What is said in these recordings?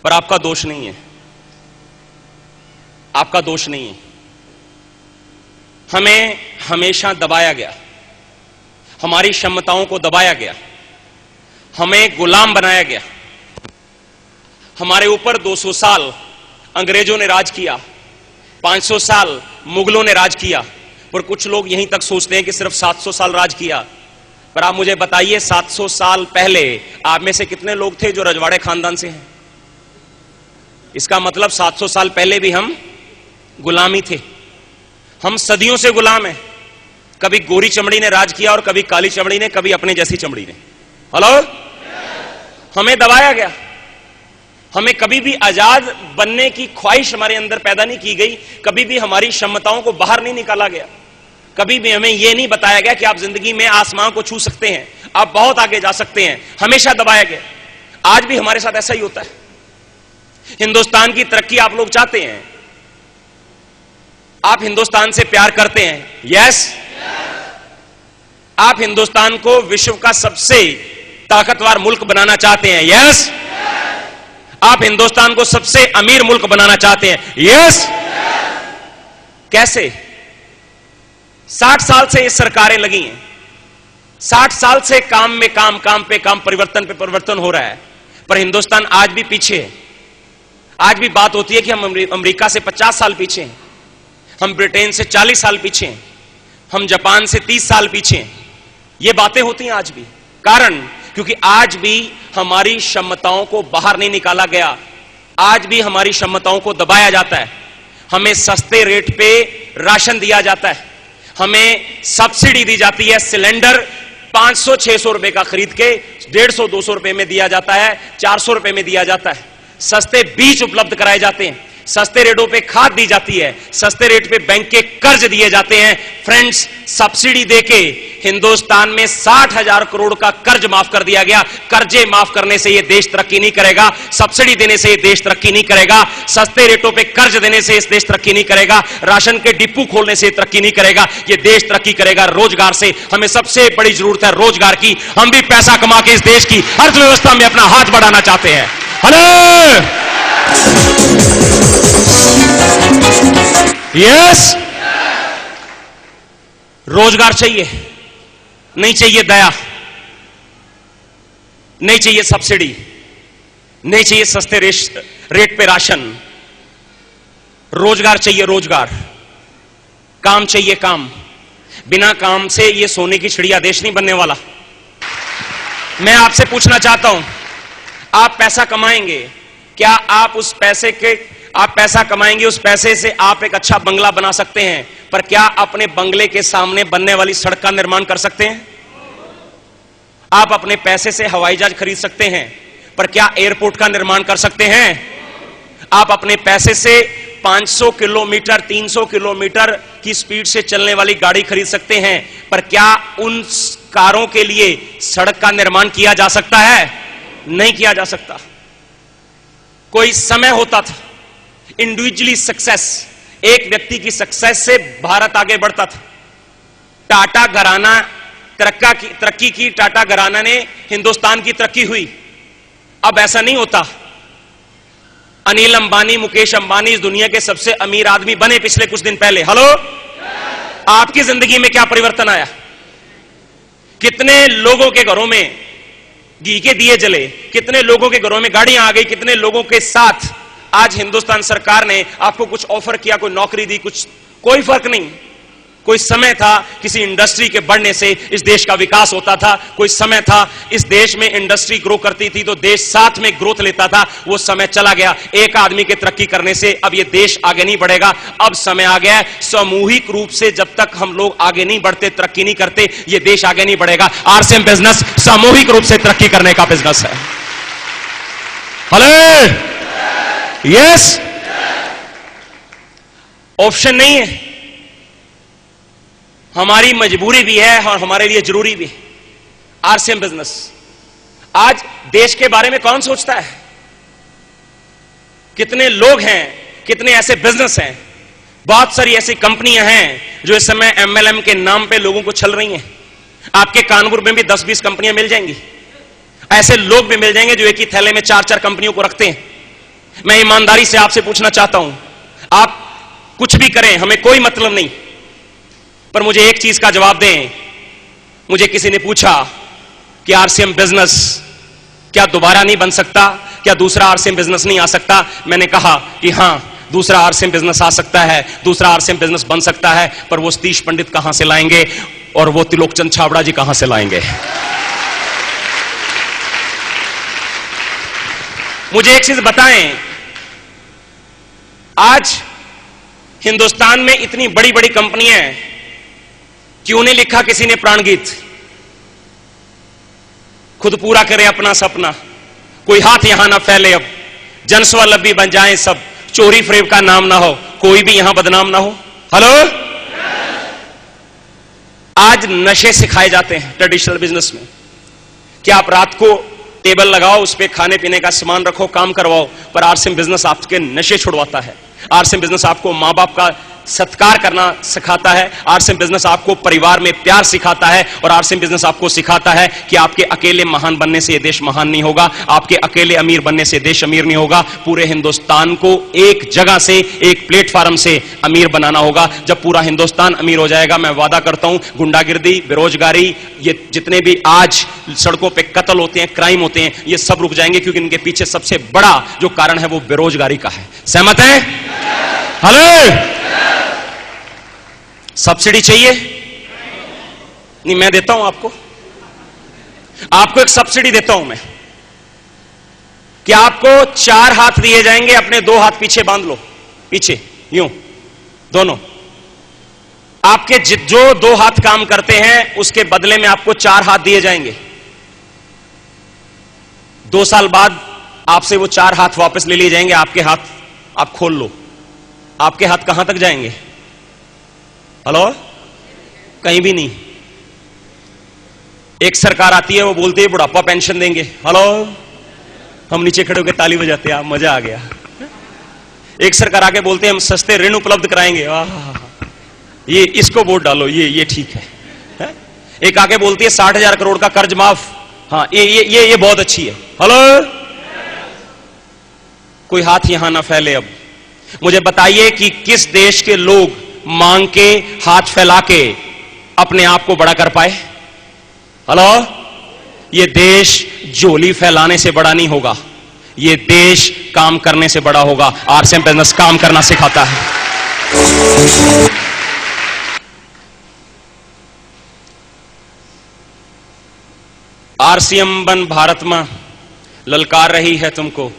पर आपका दोष नहीं है, आपका दोष नहीं है। हमें हमेशा दबाया गया, हमारी क्षमताओं को दबाया गया, हमें गुलाम बनाया गया। हमारे ऊपर 200 साल अंग्रेजों ने राज किया, 500 साल मुगलों ने राज किया, पर कुछ लोग यहीं तक सोचते हैं कि सिर्फ 700 साल राज किया। पर आप मुझे बताइए, 700 साल पहले आप में से कितने लोग थे जो रजवाड़े खानदान से हैं? इसका मतलब 700 साल पहले भी हम गुलामी थे। हम सदियों से गुलाम हैं। कभी गोरी चमड़ी ने राज किया और कभी काली चमड़ी ने, कभी अपने जैसी चमड़ी ने। हेलो, हमें दबाया गया। हमें कभी भी आजाद बनने की ख्वाहिश हमारे अंदर पैदा नहीं की गई, कभी भी हमारी क्षमताओं को बाहर नहीं निकाला गया, कभी भी हमें यह नहीं बताया गया कि आप जिंदगी में आसमान को छू सकते हैं, आप बहुत आगे जा सकते हैं। हमेशा दबाया गया। आज भी हमारे साथ ऐसा ही होता है। हिंदुस्तान की तरक्की आप लोग चाहते हैं, आप हिंदुस्तान से प्यार करते हैं, यस। आप हिंदुस्तान को विश्व का सबसे ताकतवर मुल्क बनाना चाहते हैं, यस। आप हिंदुस्तान को सबसे अमीर मुल्क बनाना चाहते हैं, यस। कैसे? 60 साल से ये सरकारें लगी हैं, 60 साल से काम में काम, काम पे काम, परिवर्तन पे परिवर्तन हो रहा है, पर हिंदुस्तान आज भी पीछे है। आज भी बात होती है कि हम अमेरिका से 50 साल पीछे हैं, हम ब्रिटेन से 40 साल पीछे हैं, हम जापान से 30 साल पीछे हैं। ये बातें होती हैं आज भी। कारण क्योंकि आज भी हमारी क्षमताओं को बाहर नहीं निकाला गया, आज भी हमारी क्षमताओं को दबाया जाता है। हमें सस्ते रेट पे राशन दिया जाता है, हमें सब्सिडी दी जाती है। सिलेंडर 500-600 रुपए का खरीद के 150-200 रुपए में दिया जाता है, 400 रुपए में दिया जाता है। सस्ते बीज उपलब्ध कराए जाते हैं, सस्ते रेटों पे खाद दी जाती है, सस्ते रेट पे बैंक के कर्ज दिए जाते हैं। फ्रेंड्स, सब्सिडी देके हिंदुस्तान में 60,000 करोड़ का कर्ज माफ कर दिया गया। कर्जे माफ करने से यह देश तरक्की नहीं करेगा, सब्सिडी देने से यह देश तरक्की नहीं करेगा, सस्ते रेटों पे कर्ज देने से इस देश तरक्की नहीं करेगा, राशन के डिपो खोलने से तरक्की नहीं करेगा। यह देश तरक्की करेगा रोजगार से। हमें सबसे बड़ी जरूरत है रोजगार की। हम भी पैसा कमा के इस देश की अर्थव्यवस्था में अपना हाथ बढ़ाना चाहते हैं। Hello, yes. रोजगार चाहिए, नहीं चाहिए दया, नहीं चाहिए सब्सिडी, नहीं चाहिए सस्ते रेट पे राशन। रोजगार चाहिए, रोजगार। काम चाहिए, काम। बिना काम से ये सोने की चिड़िया देश नहीं बनने वाला। मैं आपसे पूछना चाहता हूं, आप पैसा कमाएंगे, क्या आप उस पैसे के, आप पैसा कमाएंगे, उस पैसे से आप एक अच्छा बंगला बना सकते हैं, पर क्या अपने बंगले के सामने बनने वाली सड़क का निर्माण कर सकते हैं? आप अपने पैसे से हवाई जहाज खरीद सकते हैं, पर क्या एयरपोर्ट का निर्माण कर सकते हैं? आप अपने पैसे से 500 किलोमीटर, 300 किलोमीटर की स्पीड से चलने वाली गाड़ी खरीद सकते हैं, पर क्या उन कारों के लिए सड़क का निर्माण किया जा सकता है? नहीं किया जा सकता। कोई समय होता था, इंडिविजुअली सक्सेस, एक व्यक्ति की सक्सेस से भारत आगे बढ़ता था। टाटा घराना तरक्की की, टाटा घराना ने हिंदुस्तान की तरक्की हुई। अब ऐसा नहीं होता। अनिल अंबानी, मुकेश अंबानी इस दुनिया के सबसे अमीर आदमी बने पिछले कुछ दिन पहले। हेलो, आपकी जिंदगी में क्या परिवर्तन आया? कितने लोगों के घरों में घी के दिए जले, कितने लोगों के घरों में गाड़ियां आ गई, कितने लोगों के साथ आज हिंदुस्तान सरकार ने आपको कुछ ऑफर किया, कोई नौकरी दी, कुछ, कोई फर्क नहीं। कोई समय था किसी इंडस्ट्री के बढ़ने से इस देश का विकास होता था, कोई समय था इस देश में इंडस्ट्री ग्रो करती थी तो देश साथ में ग्रोथ लेता था। वो समय चला गया। एक आदमी के तरक्की करने से अब ये देश आगे नहीं बढ़ेगा। अब समय आ गया है सामूहिक रूप से, जब तक हम लोग आगे नहीं बढ़ते, तरक्की नहीं करते, ये देश आगे नहीं बढ़ेगा। आरसीएम बिजनेस सामूहिक रूप से तरक्की करने का बिजनेस है। Hello, yes. ऑप्शन नहीं है, हमारी मजबूरी भी है और हमारे लिए जरूरी भी है। RCM business. आज देश के बारे में कौन सोचता है? कितने लोग हैं, कितने ऐसे बिजनेस हैं, बहुत सारी ऐसी कंपनियां हैं जो इस समय एमएलएम के नाम पे लोगों को छल रही हैं। आपके कानपुर में भी 10-20 कंपनियां मिल जाएंगी। ऐसे लोग भी मिल जाएंगे जो एक ही थैले में 4-4 कंपनियों को रखते हैं। मैं ईमानदारी से आपसे पूछना चाहता हूं, आप कुछ भी करें, हमें कोई मतलब नहीं, पर मुझे एक चीज का जवाब दें। मुझे किसी ने पूछा कि आरसीएम बिजनेस क्या दोबारा नहीं बन सकता, क्या दूसरा आरसीएम बिजनेस नहीं आ सकता? मैंने कहा कि हां, दूसरा आरसीएम बिजनेस आ सकता है, दूसरा आरसीएम बिजनेस बन सकता है, पर वो सतीश पंडित कहां से लाएंगे और वो त्रिलोकचंद छाबड़ा जी कहां से लाएंगे? मुझे एक चीज बताएं, आज हिंदुस्तान में इतनी बड़ी बड़ी कंपनियां हैं, क्यों नहीं लिखा किसी ने प्राणगीत? खुद पूरा करे अपना सपना, कोई हाथ यहां ना फैले, अब जनस्वावलंबी बन जाएं सब, चोरी फरेब का नाम ना हो, कोई भी यहां बदनाम ना हो। हेलो, आज नशे सिखाए जाते हैं ट्रेडिशनल बिजनेस में कि आप रात को टेबल लगाओ, उस पे खाने पीने का सामान रखो, काम करवाओ, पर आरसीएम बिजनेस आपके नशे छुड़वाता है। आरसीएम बिजनेस आपको मां बाप का सत्कार करना सिखाता है, आरसीएम बिजनेस आपको परिवार में प्यार सिखाता है, और आरसीएम बिजनेस आपको सिखाता है कि आपके अकेले महान बनने से यह देश महान नहीं होगा, आपके अकेले अमीर बनने से देश अमीर नहीं होगा। पूरे हिंदुस्तान को एक जगह से, एक प्लेटफॉर्म से अमीर बनाना होगा। जब पूरा हिंदुस्तान अमीर हो जाएगा, मैं वादा करता हूं, गुंडागिर्दी, बेरोजगारी, ये जितने भी आज सड़कों पे कत्ल होते हैं, क्राइम होते हैं, ये सब रुक जाएंगे, क्योंकि इनके पीछे सबसे बड़ा जो कारण है वो बेरोजगारी का है। सहमत है? हेलो, सब्सिडी चाहिए? नहीं, मैं देता हूं आपको एक सब्सिडी देता हूं मैं, कि आपको 4 हाथ दिए जाएंगे, अपने 2 हाथ पीछे बांध लो, पीछे यूं दोनों। आपके जो 2 हाथ काम करते हैं, उसके बदले में आपको 4 हाथ दिए जाएंगे। 2 साल बाद आपसे वो 4 हाथ वापस ले लिए जाएंगे। आपके हाथ आप खोल लो, आपके हाथ कहां तक जाएंगे? हेलो, कहीं भी नहीं। एक सरकार आती है, वो बोलती है बुढ़ापा पेंशन देंगे। हेलो, हम नीचे खड़े होकर ताली बजाते हैं, मजा आ गया। एक सरकार आके बोलते हैं हम सस्ते ऋण उपलब्ध कराएंगे, ये इसको वोट डालो, ये ठीक है। एक आके बोलती है 60,000 करोड़ का कर्ज माफ, हाँ ये बहुत अच्छी है। हेलो, कोई हाथ यहां ना फैले। अब मुझे बताइए कि किस देश के लोग मांग के, हाथ फैला के अपने आप को बड़ा कर पाए? हेलो, ये देश झोली फैलाने से बड़ा नहीं होगा, ये देश काम करने से बड़ा होगा। आरसीएम बिजनेस काम करना सिखाता है। आरसीएम बन भारत मां ललकार रही है तुमको,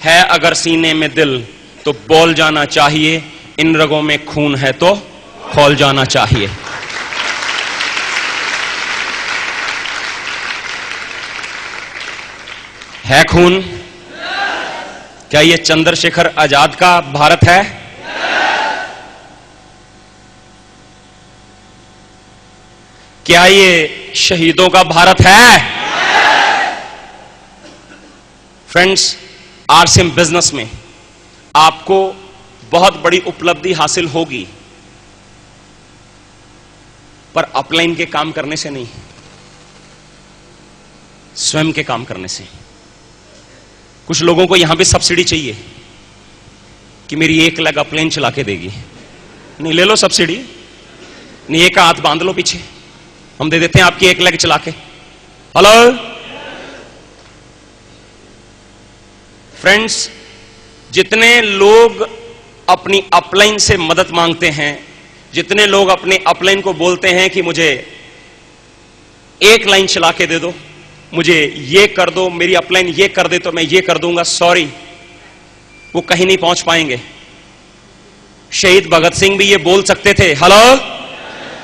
है अगर सीने में दिल तो बोल जाना चाहिए, इन रगों में खून है तो खौल जाना चाहिए। है खून? क्या ये चंद्रशेखर आजाद का भारत है? क्या ये शहीदों का भारत है? फ्रेंड्स, आरसीएम बिजनेस में आपको बहुत बड़ी उपलब्धि हासिल होगी, पर अपलाइन के काम करने से नहीं, स्वयं के काम करने से। कुछ लोगों को यहां भी सब्सिडी चाहिए कि मेरी 1 लाख अपलाइन चला के देगी। नहीं, ले लो सब्सिडी, नहीं, एक हाथ बांध लो पीछे, हम दे देते हैं आपकी 1 लाख चला के। हेलो फ्रेंड्स, जितने लोग अपनी अपलाइन से मदद मांगते हैं, जितने लोग अपने अपलाइन को बोलते हैं कि मुझे 1 लाइन चला के दे दो, मुझे ये कर दो, मेरी अपलाइन ये कर दे तो मैं ये कर दूंगा, सॉरी, वो कहीं नहीं पहुंच पाएंगे। शहीद भगत सिंह भी ये बोल सकते थे, हेलो,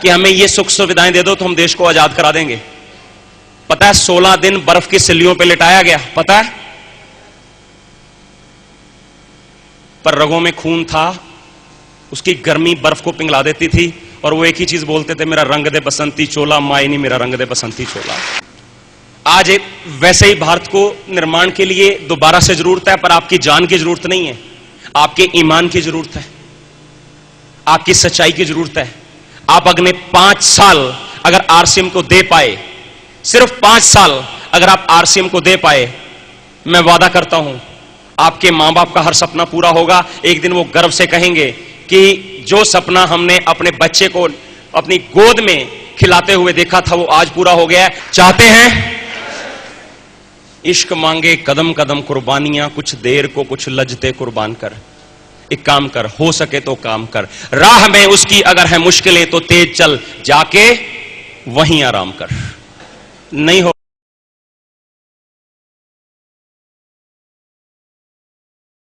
कि हमें ये सुख सुविधाएं दे दो तो हम देश को आजाद करा देंगे। पता है 16 दिन बर्फ की सिल्लियों पे लिटाया गया, पता है, पर रगों में खून था, उसकी गर्मी बर्फ को पिघला देती थी, और वो एक ही चीज बोलते थे, मेरा रंग दे बसंती चोला, माई नहीं मेरा रंग दे बसंती चोला। आज एक वैसे ही भारत को निर्माण के लिए दोबारा से जरूरत है, पर आपकी जान की जरूरत नहीं है, आपके ईमान की जरूरत है, आपकी सच्चाई की जरूरत है। आप अगले 5 साल अगर आरसीएम को दे पाए, सिर्फ 5 साल अगर आप आरसीएम को दे पाए, मैं वादा करता हूं आपके मां बाप का हर सपना पूरा होगा। एक दिन वो गर्व से कहेंगे कि जो सपना हमने अपने बच्चे को अपनी गोद में खिलाते हुए देखा था वो आज पूरा हो गया है। चाहते हैं? इश्क मांगे कदम कदम कुर्बानियां, कुछ देर को कुछ लज्जते कुर्बान कर। एक काम कर, हो सके तो काम कर, राह में उसकी अगर है मुश्किलें तो तेज चल, जाके वहीं आराम कर। नहीं हो